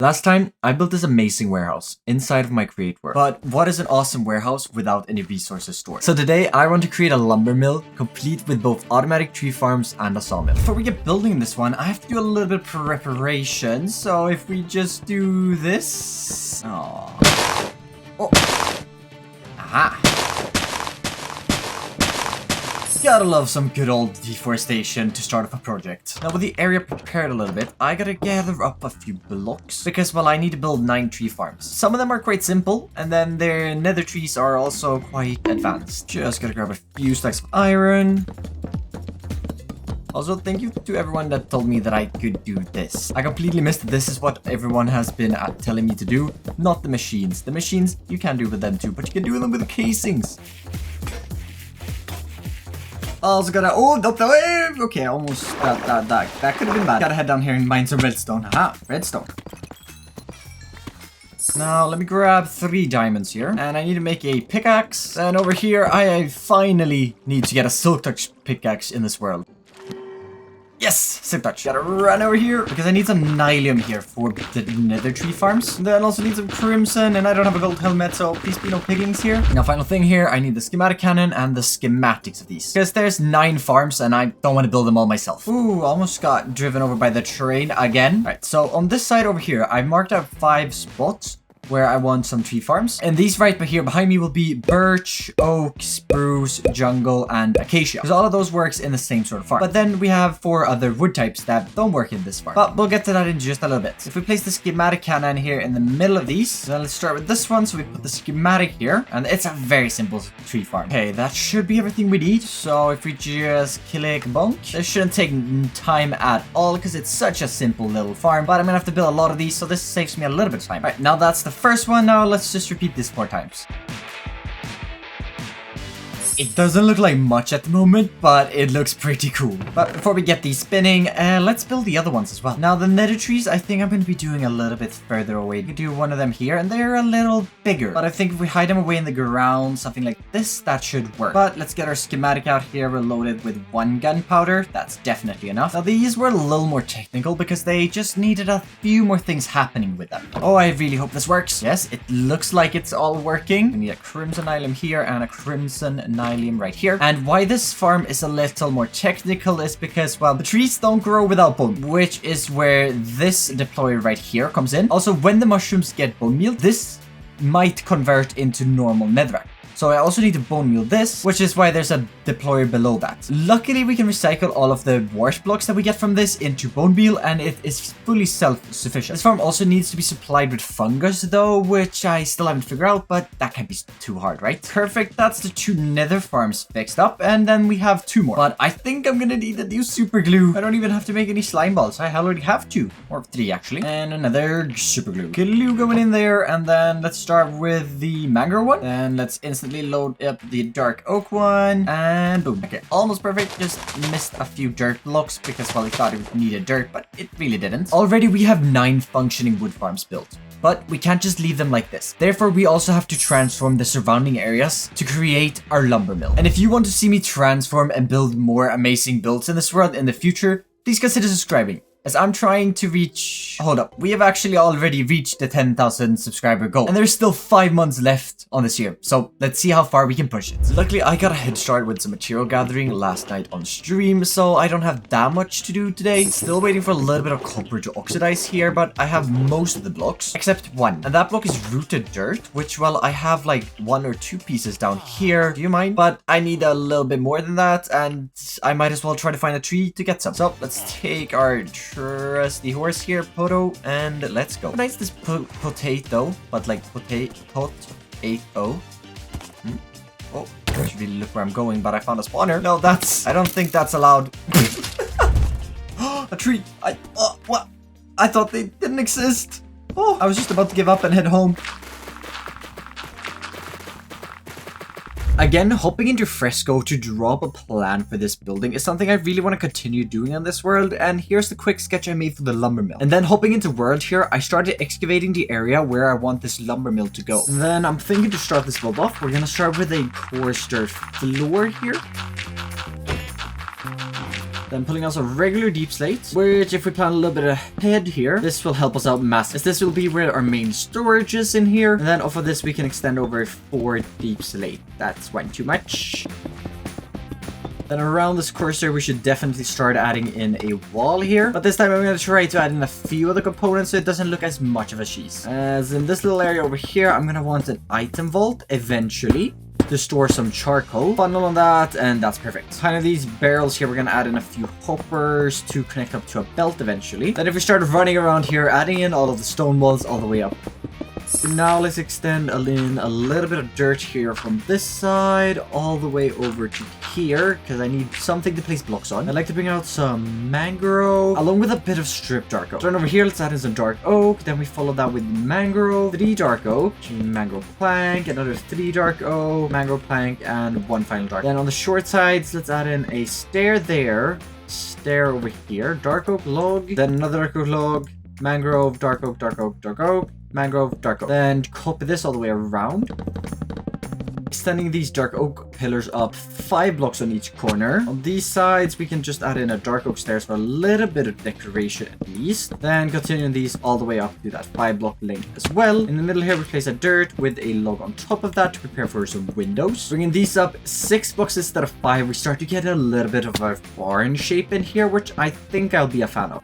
Last time, I built this amazing warehouse inside of my create world. But what is an awesome warehouse without any resources stored? So today, I want to create a lumber mill, complete with both automatic tree farms and a sawmill. Before we get building this one, I have to do a little bit of preparation. So if we just do this... Oh. Aha. Gotta love some good old deforestation to start off a project. Now with the area prepared a little bit, I gotta gather up a few blocks because, well, I need to build 9 tree farms. Some of them are quite simple, and then their nether trees are also quite advanced. Just gotta grab a few stacks of iron. Also, thank you to everyone that told me that I could do this. I completely missed that this is what everyone has been telling me to do, not the machines. The machines, you can do with them too, but you can do them with the casings. Also gotta, okay, almost, that could have been bad. Gotta head down here and mine some redstone. Aha, redstone. Now, let me grab 3 diamonds here, and I need to make a pickaxe. And over here, I finally need to get a silk touch pickaxe in this world. Yes, silk touch. Gotta run over here because I need some nylium here for the nether tree farms. Then also need some crimson, and I don't have a gold helmet, so please be no piglings here. Now, final thing here, I need the schematic cannon and the schematics of these because there's 9 farms, and I don't want to build them all myself. Ooh, almost got driven over by the train again. All right, so on this side over here, I've marked out 5 spots where I want some tree farms. And these right here behind me will be birch, oak, spruce, jungle, and acacia. Because all of those works in the same sort of farm. But then we have 4 other wood types that don't work in this farm. But we'll get to that in just a little bit. If we place the schematic cannon here in the middle of these, then let's start with this one. So we put the schematic here, and it's a very simple tree farm. Okay, that should be everything we need. So if we just click bonk, this shouldn't take time at all because it's such a simple little farm. But I'm gonna have to build a lot of these, so this saves me a little bit of time. All right, now that's the first one. Now let's just repeat this 4 times. It doesn't look like much at the moment, but it looks pretty cool. But before we get these spinning, let's build the other ones as well. Now, the nether trees, I think I'm going to be doing a little bit further away. You can do one of them here, and they're a little bigger. But I think if we hide them away in the ground, something like this, that should work. But let's get our schematic out here. We're loaded with 1 gunpowder. That's definitely enough. Now, these were a little more technical because they just needed a few more things happening with them. Oh, I really hope this works. Yes, it looks like it's all working. We need a crimson nylium here and a crimson nylium right here. And why this farm is a little more technical is because, well, the trees don't grow without bone, which is where this deployer right here comes in. Also, when the mushrooms get bone meal, this might convert into normal netherrack. So I also need to bone meal this, which is why there's a deployer below that. Luckily, we can recycle all of the wash blocks that we get from this into bone meal, and it is fully self-sufficient. This farm also needs to be supplied with fungus though, which I still haven't figured out, but that can't be too hard, right? Perfect, that's the 2 nether farms fixed up, and then we have 2 more. But I think I'm gonna need a new super glue. I don't even have to make any slime balls. I already have 2, or 3 actually. And another super glue. Glue going in there, and then let's start with the mangrove one. And let's instantly load up the dark oak one, and boom. Okay, almost perfect. Just missed a few dirt blocks because, well, we thought it needed dirt, but it really didn't. Already we have 9 functioning wood farms built. But we can't just leave them like this. Therefore, we also have to transform the surrounding areas to create our lumber mill. And if you want to see me transform and build more amazing builds in this world in the future, please consider subscribing, as I'm trying to reach... Hold up. We have actually already reached the 10,000 subscriber goal. And there's still 5 months left on this year. So let's see how far we can push it. Luckily, I got a head start with some material gathering last night on stream, so I don't have that much to do today. Still waiting for a little bit of copper to oxidize here, but I have most of the blocks except one. And that block is rooted dirt, which, well, I have like 1 or 2 pieces down here. Do you mind? But I need a little bit more than that, and I might as well try to find a tree to get some. So let's take our trusty horse here, Poto, and let's go. How nice this potato, but like potato. Oh, I should really look where I'm going, but I found a spawner. No, I don't think that's allowed. A tree. What? I thought they didn't exist. Oh, I was just about to give up and head home. Again, hopping into Fresco to draw up a plan for this building is something I really want to continue doing on this world, and here's the quick sketch I made for the lumber mill. And then hopping into world here, I started excavating the area where I want this lumber mill to go. And then I'm thinking to start this build off, we're going to start with a coarse dirt floor here. Then pulling out some regular deep slate, which if we plan a little bit ahead here, this will help us out massively. As this will be where our main storage is in here. And then off of this, we can extend over 4 deep slate. That's one too much. Then around this cursor, we should definitely start adding in a wall here. But this time I'm going to try to add in a few other components so it doesn't look as much of a cheese. As in this little area over here, I'm going to want an item vault eventually to store some charcoal. Funnel on that, and that's perfect. Kind of these barrels here, we're going to add in a few hoppers to connect up to a belt eventually. Then if we start running around here, adding in all of the stone walls all the way up. Now let's extend in a little bit of dirt here from this side all the way over to here because I need something to place blocks on. I'd like to bring out some mangrove along with a bit of strip dark oak. Turn over here, let's add in some dark oak. Then we follow that with mangrove, 3 dark oak, mangrove plank, another 3 dark oak, mangrove plank, and 1 final dark. Then on the short sides, let's add in a stair there, stair over here, dark oak log, then another dark oak log, mangrove, dark oak, dark oak, dark oak, mangrove, dark oak. Then copy this all the way around. Extending these dark oak pillars up 5 blocks on each corner. On these sides, we can just add in a dark oak stairs for a little bit of decoration at least. Then continuing these all the way up to that 5 block length as well. In the middle here, we place a dirt with a log on top of that to prepare for some windows. Bringing these up 6 blocks instead of 5, we start to get a little bit of a barn shape in here, which I think I'll be a fan of.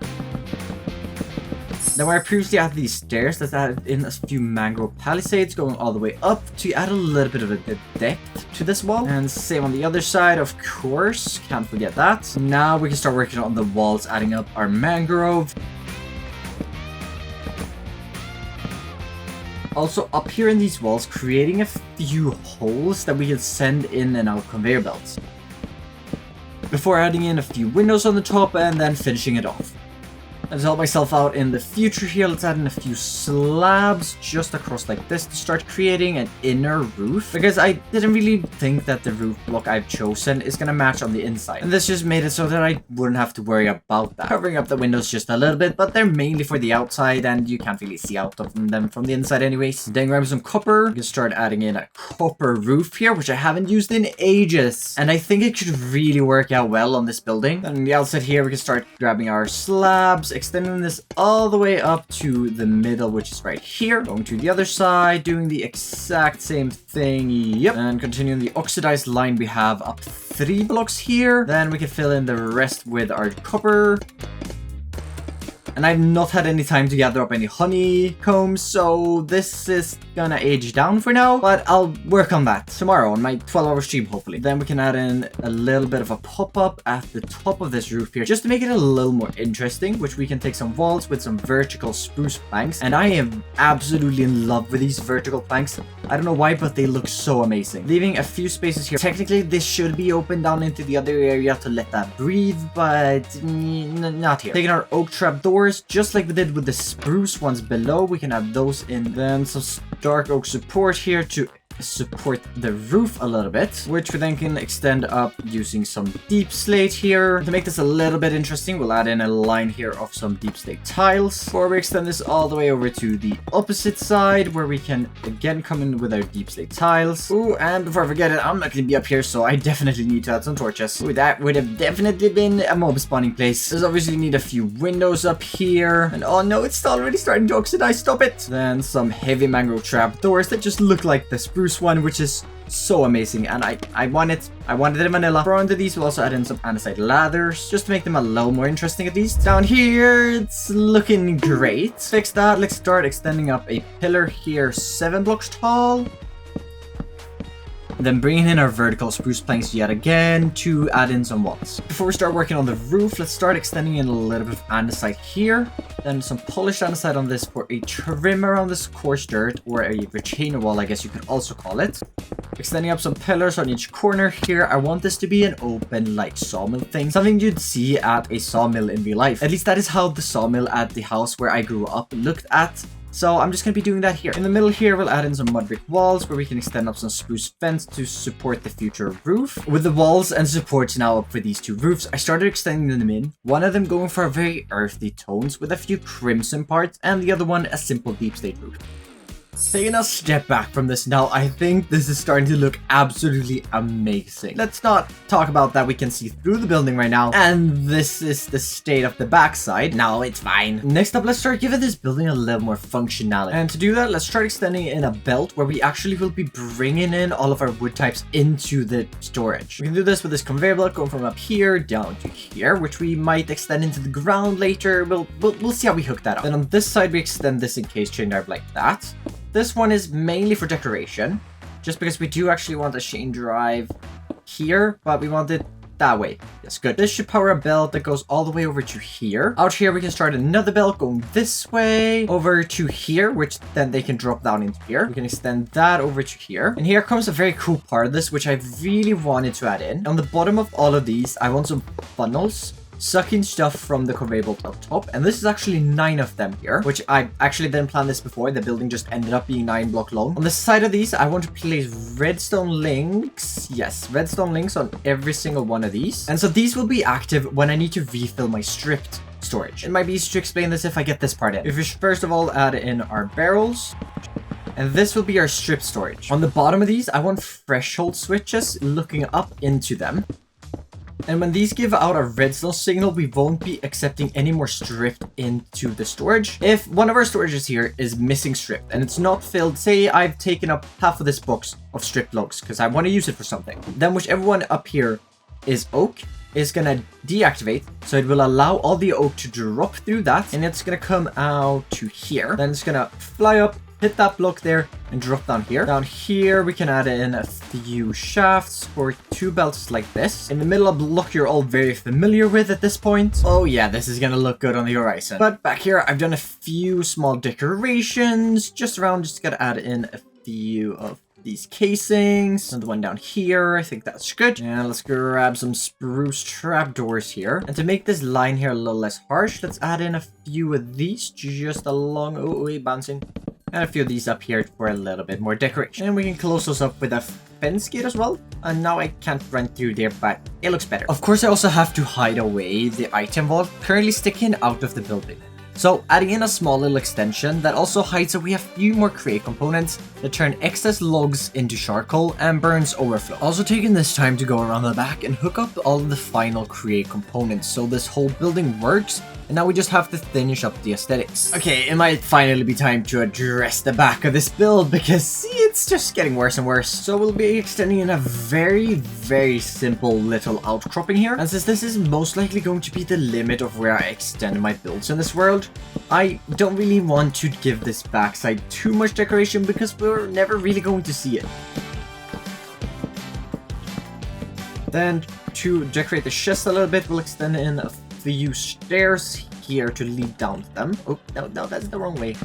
Now where I previously added these stairs, let's add in a few mangrove palisades going all the way up to add a little bit of a depth to this wall. And same on the other side, of course, can't forget that. Now we can start working on the walls, adding up our mangrove. Also up here in these walls, creating a few holes that we can send in and out conveyor belts. Before adding in a few windows on the top and then finishing it off. And to help myself out in the future here, let's add in a few slabs just across like this to start creating an inner roof. Because I didn't really think that the roof block I've chosen is going to match on the inside. And this just made it so that I wouldn't have to worry about that. Covering up the windows just a little bit, but they're mainly for the outside and you can't really see out of them from the inside anyways. Then grab some copper. We can start adding in a copper roof here, which I haven't used in ages. And I think it could really work out well on this building. Then on the outside here, we can start grabbing our slabs, extending this all the way up to the middle, which is right here. Going to the other side, doing the exact same thing. Yep. And continuing the oxidized line we have up 3 blocks here. Then we can fill in the rest with our copper. And I've not had any time to gather up any honeycombs, so this is gonna age down for now, but I'll work on that tomorrow on my 12-hour stream, hopefully. Then we can add in a little bit of a pop-up at the top of this roof here, just to make it a little more interesting, which we can take some walls with some vertical spruce planks, and I am absolutely in love with these vertical planks. I don't know why, but they look so amazing. Leaving a few spaces here. Technically, this should be open down into the other area to let that breathe, but not here. Taking our oak trap doors, just like we did with the spruce ones below, we can add those in. Then some dark oak support here to support the roof a little bit, which we then can extend up using some deep slate here. To make this a little bit interesting, we'll add in a line here of some deep slate tiles before we extend this all the way over to the opposite side, where we can again come in with our deep slate tiles. Ooh, and before I forget it, I'm not going to be up here, so I definitely need to add some torches. Ooh, that would have definitely been a mob spawning place. There's obviously need a few windows up here, and oh no, it's already starting to oxidize. Stop it. Then some heavy mangrove trap doors that just look like the spruce one, which is so amazing, and I want it. I wanted it in vanilla. For under these, we'll also add in some andesite ladders just to make them a little more interesting at least. Down here, it's looking great. Fix that. Let's start extending up a pillar here 7 blocks tall. Then bringing in our vertical spruce planks yet again to add in some walls. Before we start working on the roof, let's start extending in a little bit of andesite here. Then some polished andesite on this for a trim around this coarse dirt, or a retainer wall, I guess you could also call it. Extending up some pillars on each corner here. I want this to be an open, like, sawmill thing. Something you'd see at a sawmill in real life. At least that is how the sawmill at the house where I grew up looked at. So I'm just going to be doing that here. In the middle here, we'll add in some mud brick walls where we can extend up some spruce fence to support the future roof. With the walls and supports now up for these 2 roofs, I started extending them in. One of them going for very earthy tones with a few crimson parts, and the other one a simple deep slate roof. Taking a step back from this now, I think this is starting to look absolutely amazing. Let's not talk about that we can see through the building right now, and this is the state of the backside. No, it's fine. Next up, let's start giving this building a little more functionality. And to do that, let's start extending in a belt where we actually will be bringing in all of our wood types into the storage. We can do this with this conveyor belt going from up here down to here, which we might extend into the ground later. We'll see how we hook that up. Then on this side, we extend this encased chain drive like that. This one is mainly for decoration, just because we do actually want a chain drive here, but we want it that way. Yes, good. This should power a belt that goes all the way over to here. Out here, we can start another belt going this way over to here, which then they can drop down into here. We can extend that over to here. And here comes a very cool part of this, which I really wanted to add in. On the bottom of all of these, I want some funnels sucking stuff from the conveyor belt up top, and this is actually 9 of them here, which I actually didn't plan this before. The building just ended up being 9 block long. On the side of these, I want to place redstone links. Yes, redstone links on every single one of these, and so these will be active when I need to refill my stripped storage. It might be easy to explain this if I get this part in. If we first of all add in our barrels, and this will be our stripped storage. On the bottom of these, I want threshold switches looking up into them. And when these give out a redstone signal, we won't be accepting any more stripped into the storage. If one of our storages here is missing stripped and it's not filled, say I've taken up half of this box of stripped logs because I want to use it for something, then whichever one up here is oak is gonna deactivate, so it will allow all the oak to drop through that, and it's gonna come out to here. Then it's gonna fly up, hit that block there, and drop down here. Down here, we can add in a few shafts for 2 belts like this. In the middle of the block you're all very familiar with at this point. Oh yeah, this is gonna look good on the horizon. But back here, I've done a few small decorations just around, just gotta add in a few of these casings. Another one down here. I think that's good. And let's grab some spruce trapdoors here. And to make this line here a little less harsh, let's add in a few of these just along. Oh, wait, bouncing. And a few of these up here for a little bit more decoration. And we can close those up with a fence gate as well. And now I can't run through there, but it looks better. Of course, I also have to hide away the item vault currently sticking out of the building. So adding in a small little extension that also hides away a few more create components that turn excess logs into charcoal and burns overflow. Also taking this time to go around the back and hook up all of the final create components so this whole building works. And now we just have to finish up the aesthetics. Okay, it might finally be time to address the back of this build because see, it's just getting worse and worse. So we'll be extending in a very simple little outcropping here. And since this is most likely going to be the limit of where I extend my builds in this world, I don't really want to give this backside too much decoration because we're never really going to see it. Then to decorate the chest a little bit, we'll extend in a few stairs here to lead down to them. Oh, no, that's the wrong way.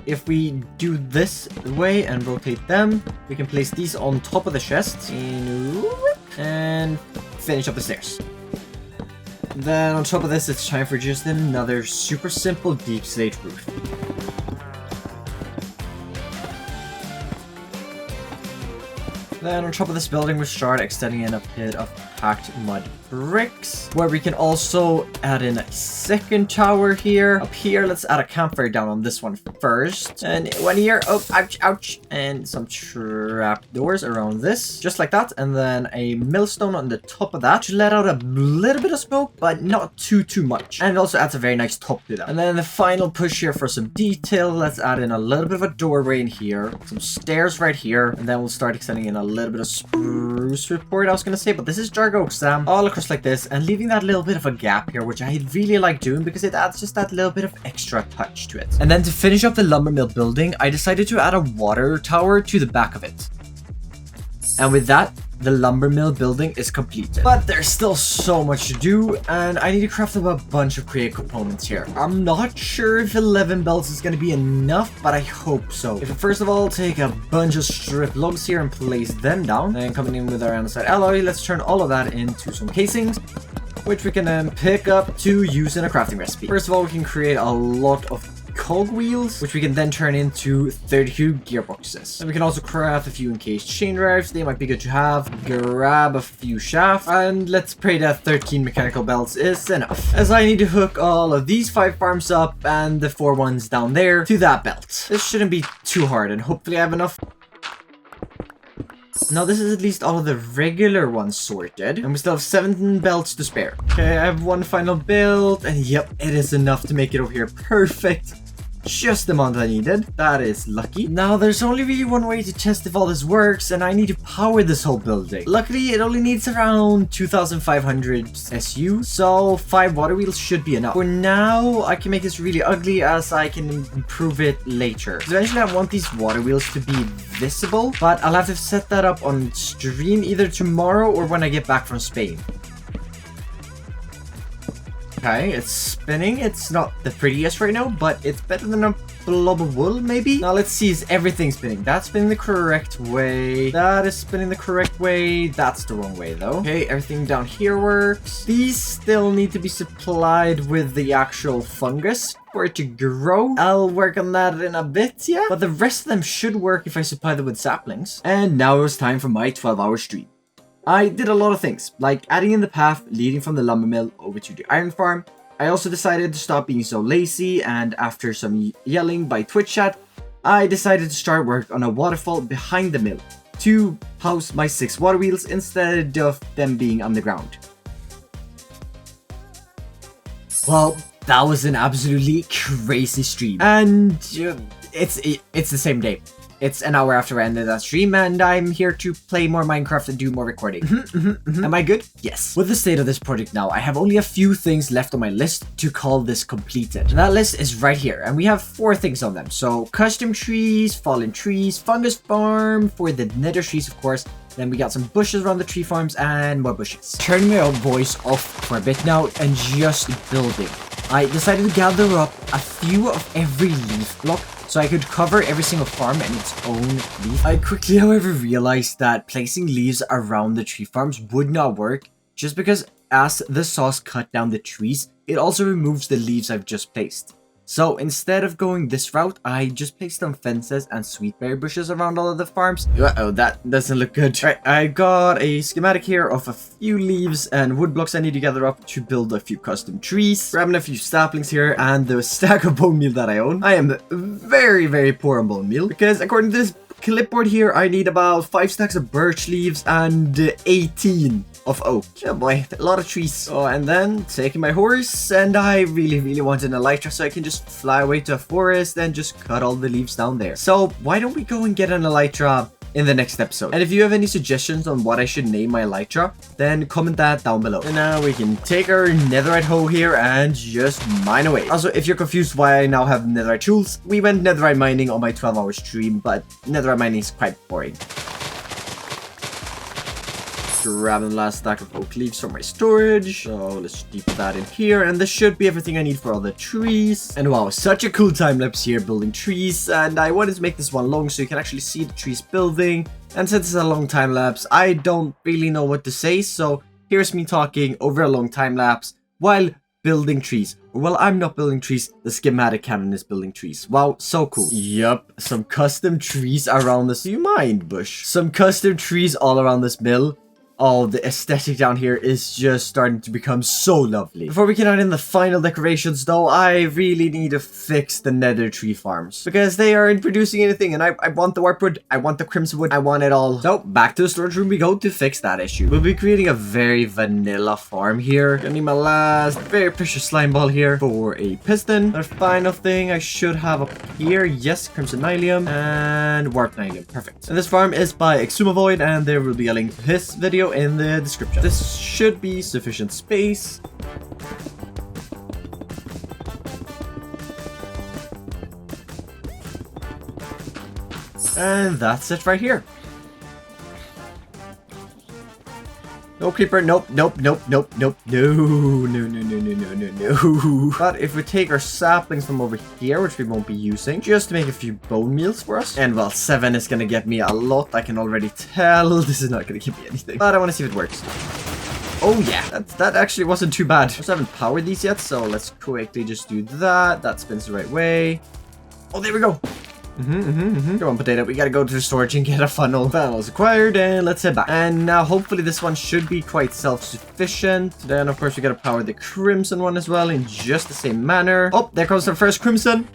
If we do this way and rotate them, we can place these on top of the chest and finish up the stairs. Then on top of this, it's time for just another super simple deep slate roof. Then on top of this building, we start extending in a pit of packed mud bricks, where we can also add in a second tower here. Up here, let's add a campfire down on this one first. And one here, oh, ouch, and some trap doors around this, just like that. And then a millstone on the top of that to let out a little bit of smoke, but not too much. And it also adds a very nice top to that. And then the final push here for some detail, let's add in a little bit of a doorway in here, some stairs right here, and then we'll start extending in a little bit of spruce report, I was gonna say, but this is dark oak stem all across like this, and leaving that little bit of a gap here, which I really like doing because it adds just that little bit of extra touch to it. And then to finish up the lumber mill building, I decided to add a water tower to the back of it. And with that, the lumber mill building is completed. But there's still so much to do, and I need to craft up a bunch of create components here. I'm not sure if 11 belts is going to be enough, but I hope so. If we first of all take a bunch of strip logs here and place them down, and coming in with our andesite alloy, let's turn all of that into some casings, which we can then pick up to use in a crafting recipe. First of all, we can create a lot of cogwheels, which we can then turn into 32 gearboxes. And we can also craft a few encased chain drives. They might be good to have. Grab a few shafts, and let's pray that 13 mechanical belts is enough, as I need to hook all of these 5 farms up and the 4 ones down there to that belt. This shouldn't be too hard, and hopefully I have enough. Now this is at least all of the regular ones sorted, and we still have 17 belts to spare. Okay, I have one final build, and yep, it is enough to make it over here. Perfect. Just the amount I needed. That is lucky. Now there's only really one way to test if all this works, and I need to power this whole building. Luckily, it only needs around 2,500 SU, so 5 water wheels should be enough. For now, I can make this really ugly as I can improve it later. Eventually, I want these water wheels to be visible, but I'll have to set that up on stream either tomorrow or when I get back from Spain. Okay, it's spinning. It's not the prettiest right now, but it's better than a blob of wool, maybe? Now let's see, is everything spinning? That's spinning the correct way. That is spinning the correct way. That's the wrong way, though. Okay, everything down here works. These still need to be supplied with the actual fungus for it to grow. I'll work on that in a bit, yeah? But the rest of them should work if I supply them with saplings. And now it's time for my 12-hour stream. I did a lot of things, like adding in the path leading from the lumber mill over to the iron farm. I also decided to stop being so lazy, and after some yelling by Twitch chat, I decided to start work on a waterfall behind the mill to house my 6 water wheels instead of them being underground. Well, that was an absolutely crazy stream, and it's the same day. It's an hour after I ended that stream, and I'm here to play more Minecraft and do more recording. Am I good? Yes. With the state of this project now, I have only a few things left on my list to call this completed. And that list is right here, and we have 4 things on them. So, custom trees, fallen trees, fungus farm for the nether trees, of course. Then we got some bushes around the tree farms and more bushes. Turning my voice off for a bit now and just building. I decided to gather up a few of every leaf block so I could cover every single farm in its own leaf. I quickly, however, realized that placing leaves around the tree farms would not work, just because as the saws cut down the trees, it also removes the leaves I've just placed. So instead of going this route, I just placed some fences and sweetberry bushes around all of the farms. Uh-oh, that doesn't look good. Alright, I got a schematic here of a few leaves and wood blocks I need to gather up to build a few custom trees. Grabbing a few saplings here and the stack of bone meal that I own. I am very, very poor on bone meal because according to this clipboard here, I need about 5 stacks of birch leaves and 18 of oak. Oh boy, a lot of trees. Oh, and then taking my horse, and I really wanted an elytra so I can just fly away to a forest and just cut all the leaves down there. So why don't we go and get an elytra in the next episode? And if you have any suggestions on what I should name my elytra, then comment that down below. And now we can take our netherite hoe here and just mine away. Also, if you're confused why I now have netherite tools, we went netherite mining on my 12-hour stream, but netherite mining is quite boring. Grabbing the last stack of oak leaves from my storage. So let's deep that in here, and this should be everything I need for all the trees. And wow, such a cool time lapse here building trees, and I wanted to make this one long so you can actually see the trees building. And since it's a long time lapse, I don't really know what to say, so here's me talking over a long time lapse while building trees. Well, I'm not building trees, the schematic cannon is building trees. Wow, so cool. Yup, some custom trees around this. Do you mind, bush? Some custom trees all around this mill. Oh, the aesthetic down here is just starting to become so lovely. Before we get on in the final decorations though, I really need to fix the nether tree farms, because they aren't producing anything, and I want the warp wood, I want the crimson wood, I want it all. So back to the storage room we go to fix that issue. We'll be creating a very vanilla farm here. Gonna need my last very precious slime ball here for a piston. The final thing I should have up here, yes, crimson nylium and warp nylium, perfect. And this farm is by Exumavoid, and there will be a link to his video in the description. This should be sufficient space. And that's it right here. No creeper, nope. No. But if we take our saplings from over here, which we won't be using, just to make a few bone meals for us. And well, 7 is gonna get me a lot, I can already tell. This is not gonna give me anything, but I wanna see if it works. Oh yeah, that actually wasn't too bad. I just haven't powered these yet, so let's quickly just do that. That spins the right way. Oh, there we go. Come on, potato. We gotta go to the storage and get a funnel. Funnels acquired, and let's head back. And now, hopefully, this one should be quite self-sufficient. Then, of course, we gotta power the crimson one as well in just the same manner. Oh, there comes our first crimson.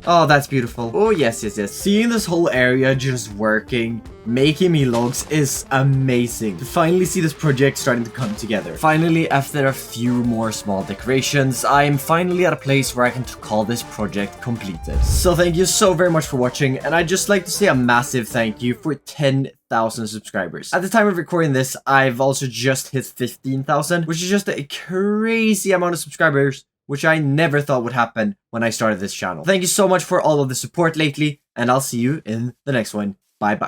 Oh, that's beautiful. Oh, yes. Seeing this whole area just working, making me logs is amazing. To finally see this project starting to come together. Finally, after a few more small decorations, I'm finally at a place where I can call this project completed. So thank you so very much for watching, and I'd just like to say a massive thank you for 10,000 subscribers. At the time of recording this, I've also just hit 15,000, which is just a crazy amount of subscribers, which I never thought would happen when I started this channel. Thank you so much for all of the support lately, and I'll see you in the next one. Bye bye.